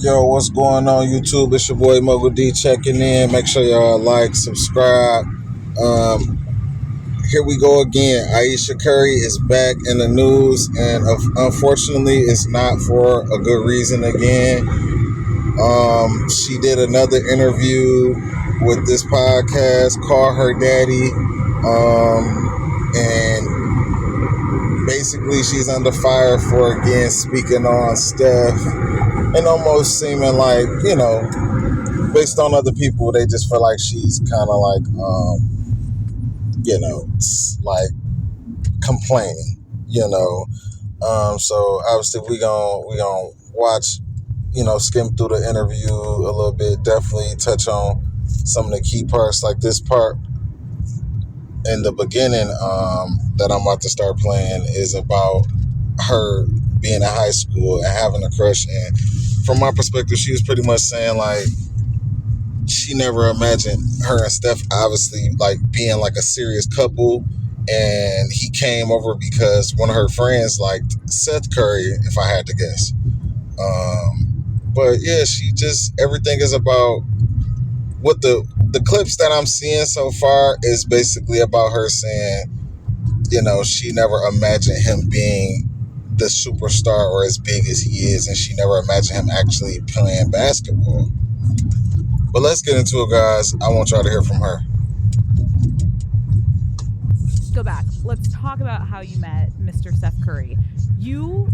Yo, what's going on YouTube? It's your boy Mogul D checking in. Make sure y'all like, subscribe. Here we go again. Ayesha Curry is back in the news, and unfortunately, it's not for a good reason again. She did another interview with this podcast, Call Her Daddy, and basically she's under fire for again speaking on Steph and almost seeming like, based on other people, they just feel like she's kind of like, like complaining. So obviously we gonna watch, skim through the interview a little bit, definitely touch on some of the key parts, like this part in the beginning that I'm about to start playing is about her being in high school and having a crush. And from my perspective, she was pretty much saying like she never imagined her and Steph obviously like being like a serious couple, and he came over because one of her friends liked Seth Curry, if I had to guess. But yeah, she just, everything is about what the clips that I'm seeing so far is basically about her saying, she never imagined him being the superstar or as big as he is, and she never imagined him actually playing basketball. But let's get into it, guys. I want y'all to hear from her. Go back. Let's talk about how you met Mr. Steph Curry. You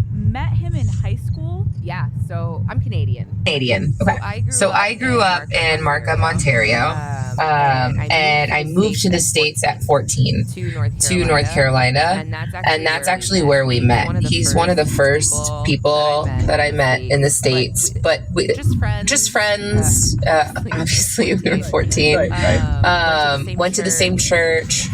met him in high school? Yeah, so I'm Canadian. Okay. So I grew up in Markham, Ontario, and I moved to the States at 14 to North Carolina, and that's actually where we met. He's one of the first people that I met in the States, but just friends. Obviously, we were 14. Went to the same church,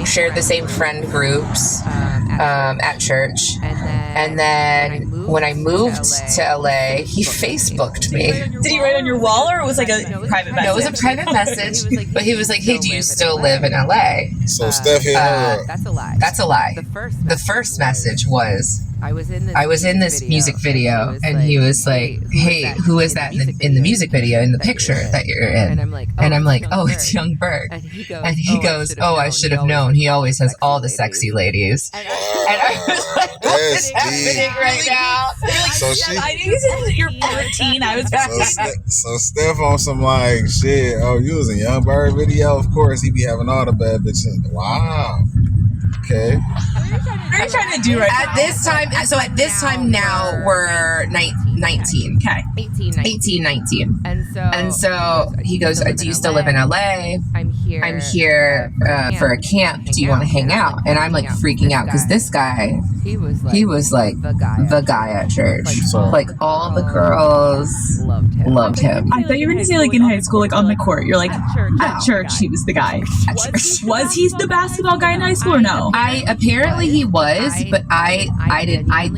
shared the same friend groups at church, and then when I moved to LA, he Facebooked me. Did he write on your wall, or it was like a private message? No, it was a private message, but he was like, "Hey, do you still live in LA?" So Steph hit her up. That's a lie. That's a lie. The first message was, I was in this music video, and he was like, "Hey, who is that in the music video, in the picture that you're in?" And I'm like, "Oh, it's Young Berg." And he goes, "Oh, I should have known. He always has all the sexy ladies." And I was like, "What is happening right now?" So she, I knew you're 14. I was 15. So Steph on some like shit. Oh, you was in Young Bird video? Of course, he be having all the bad bitches. Wow. Okay. What are you trying to do right now? At this time now we're 19. Okay. 18, 19. And so he goes, "Do you still live in LA? I'm here for a camp. Do you want to hang out?" And I'm like freaking out because this guy, he was like the guy at church. Like all the girls loved him. I thought you were going to say like in high school, like on the court. You're like, at church, he was the guy. Was he the basketball guy in high school or no? Apparently he was, but I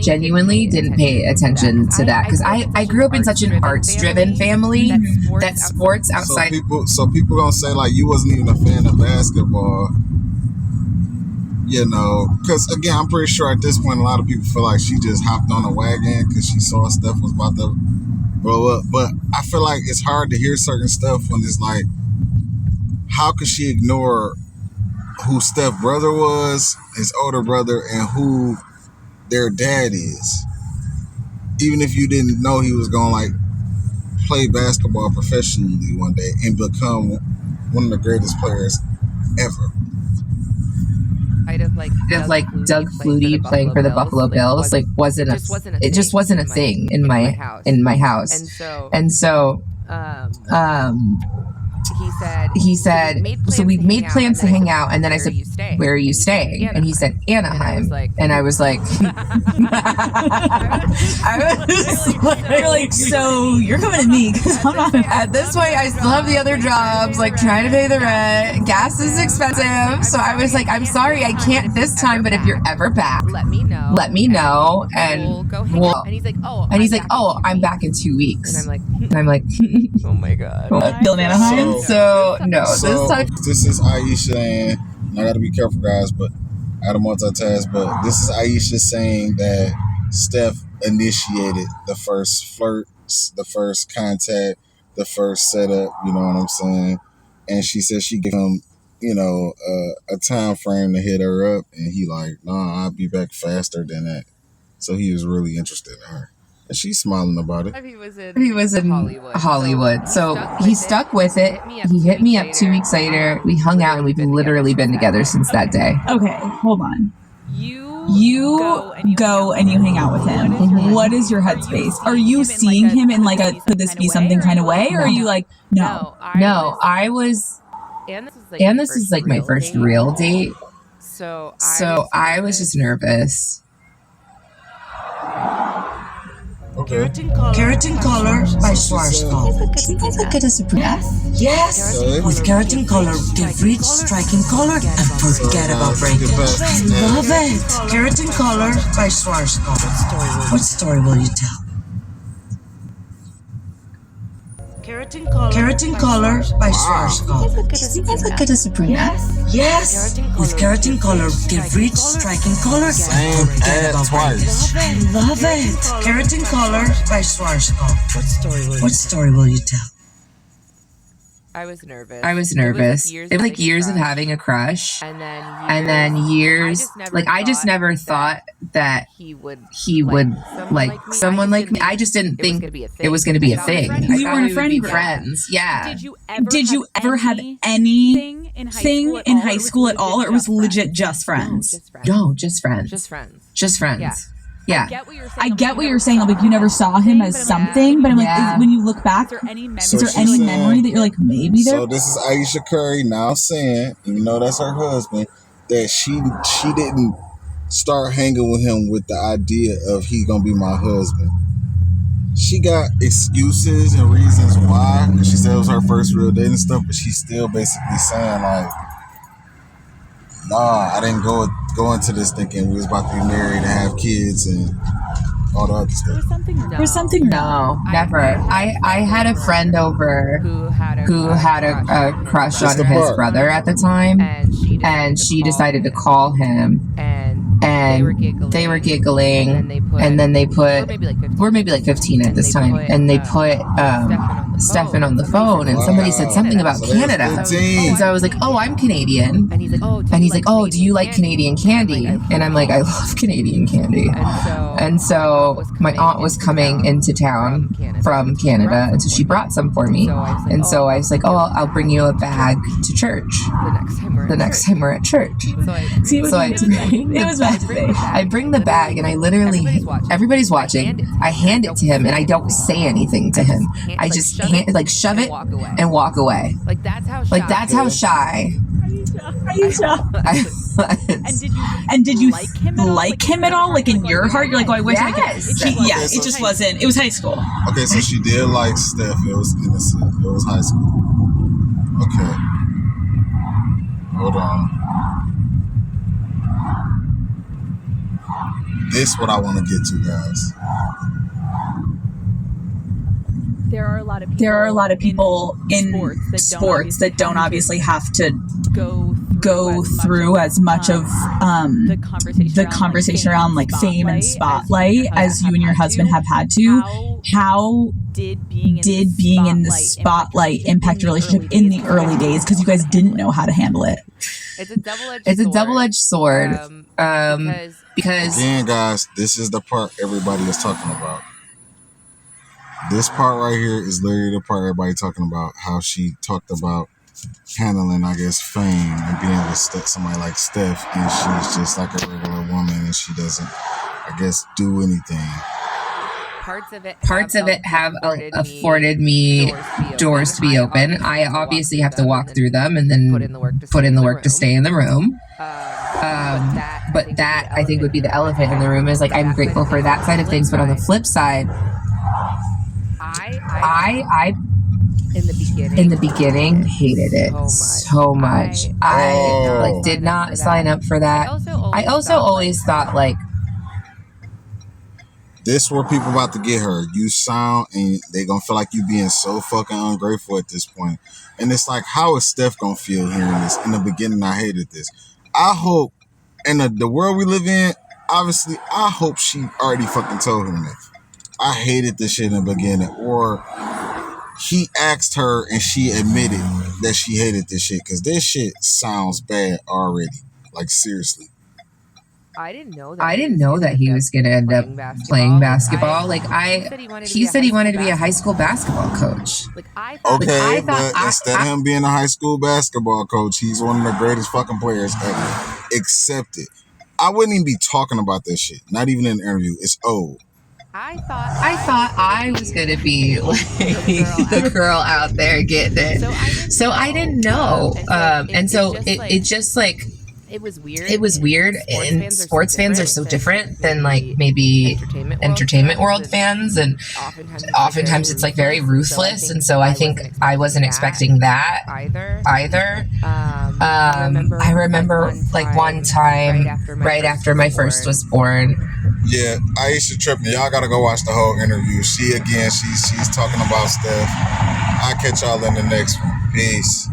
genuinely didn't pay attention to that because I grew up in such an arts-driven family that sports outside. So people gonna say like you wasn't even a fan of basketball, because again, I'm pretty sure at this point a lot of people feel like she just hopped on a wagon because she saw Steph was about to blow up. But I feel like it's hard to hear certain stuff when it's like, how could she ignore who Steph's brother was, his older brother, and who their dad is? Even if you didn't know he was going to like play basketball professionally one day and become one of the greatest players ever. I'd have like Doug Flutie playing for the Buffalo Bills, like it just wasn't a thing in my house. And so he said, so we made plans to hang out, and then I said, "Where are you staying?" And he said, "Anaheim." And I was like, You're like, so you're coming to me because I'm not. At this point, I still have the other jobs, like trying to pay the rent. Gas is expensive. So I was like, "I'm sorry, I can't this time, but if you're ever back, let me know. And we'll go hang out." And he's like, "Oh, I'm back in 2 weeks." And I'm like, "Oh my God." Bill Anaheim? So no, this is Ayesha, and I gotta be careful, guys, but I gotta multitask. But this is Ayesha saying that Steph initiated the first flirt. first contact, the first setup. You know what I'm saying? And she said she gave him, a time frame to hit her up, and he like, nah, I'll be back faster than that. So he was really interested in her, and she's smiling about it. He was in Hollywood. So he stuck with it. He hit me up 2 weeks later. We hung out, and we've literally been together since that day. Okay, hold on. You go and you hang out with him. Mhm. What is your headspace? Are you seeing him in like a could this be something kind of way, or are you like no? No, I was, and this is like my first real date. So I was just nervous. Okay. Keratin color by Schwarzkopf. Seems like it is a Yes, Okay. with keratin color, give rich, striking color and forget about breakage. I love it. Keratin color by Schwarzkopf. What story will you tell? Keratin color by Schwarzkopf. Seems like it is a Yes, with keratin color, give rich, striking color and Same forget ad about twice. breakage. I love it. Keratin color by Schwarzkopf. What story will you tell? I was nervous. It was like years of having a crush, and then years. I just never thought that he would like someone like me. I just didn't think it was going to be a thing. You I were in a thought we would friend be group. friends. Yeah. Did you ever have anything in high school at all, or it was legit just friends? No, just friends. Just friends. Yeah. I get what you're saying. Like you never saw him as something, but I'm like, when you look back, is there any memory that you're like maybe there? So this is Ayesha Curry now saying, even though that's her husband, that she didn't start hanging with him with the idea of he gonna be my husband. She got excuses and reasons why, and she said it was her first real date and stuff, but she's still basically saying like, nah, I didn't go into this thinking we was about to be married and have kids and all the other stuff. There's something No, never. I had a friend over who had a crush Just on the his part. brother at the time, and she decided to call him, and they were giggling, and then they put, we're maybe like 15 at this time, and they put Stephen on the phone, and somebody said something about So there's Canada, 15. and so I was like, oh, I'm Canadian, And he's like, oh, do you like Canadian candy? And I'm like, I love Canadian candy. And so my aunt was coming into town from Canada, and so she brought some for me. And so I was like, oh, I'll bring you a bag to church the next time we're at church. See, it was So I meant to be. It was meant to be. I bring the bag, and I literally, everybody's watching. I hand it to him, and I don't say anything to him. I just shove it and walk away. Like that's That's how shy Ayesha. I was. And did you like him at all? Like in your heart, you're like, oh, I wish I could. Yes. It just wasn't. It was high school. Okay, so she did like Steph. It was innocent. It was high school. Okay. Hold on. This what I want to get to, guys. There are a lot of people in sports that don't obviously have to go through as much of the conversation around like fame and spotlight as you and your husband have had to. How did being in the spotlight impact your relationship in the early days? Because you guys didn't know how to handle it. It's a double-edged sword. Because Again, guys, this is the part everybody is talking about. This part right here is literally the part everybody talking about, how she talked about handling, I guess, fame and being with somebody like Steph, and she's just like a regular woman and she doesn't, I guess, do anything. Parts of it have afforded me doors to be open. I obviously have to walk through them and then put in the work to stay in the room. But that I think would be the elephant in the room, is like, I'm grateful for that side of things, but on the flip side, I in the beginning hated it so much. I did not sign up for that. I also always thought like, This where people about to get her. You sound, and they gonna feel like you being so fucking ungrateful at this point. And it's like, how is Steph gonna feel hearing this? In the beginning, I hated this. I hope, in the world we live in, obviously, I hope she already fucking told him that. I hated this shit in the beginning, or he asked her and she admitted that she hated this shit, because this shit sounds bad already. Like, seriously. I didn't know that he was gonna end up playing basketball. He said he wanted to be a high school basketball coach. Okay, but instead of him being a high school basketball coach, he's one of the greatest fucking players ever. Accept it. I wouldn't even be talking about this shit. Not even in an interview. It's old. I thought I was gonna be like the girl out there getting it. So I didn't know. And so it just like, it was weird. And sports fans are so different than like maybe entertainment world fans, and oftentimes it's like very ruthless. And so I think I wasn't expecting that either. I remember like one time right after my first was born. Yeah, Ayesha tripping. Y'all gotta go watch the whole interview. She's talking about Steph. I'll catch y'all in the next one. Peace.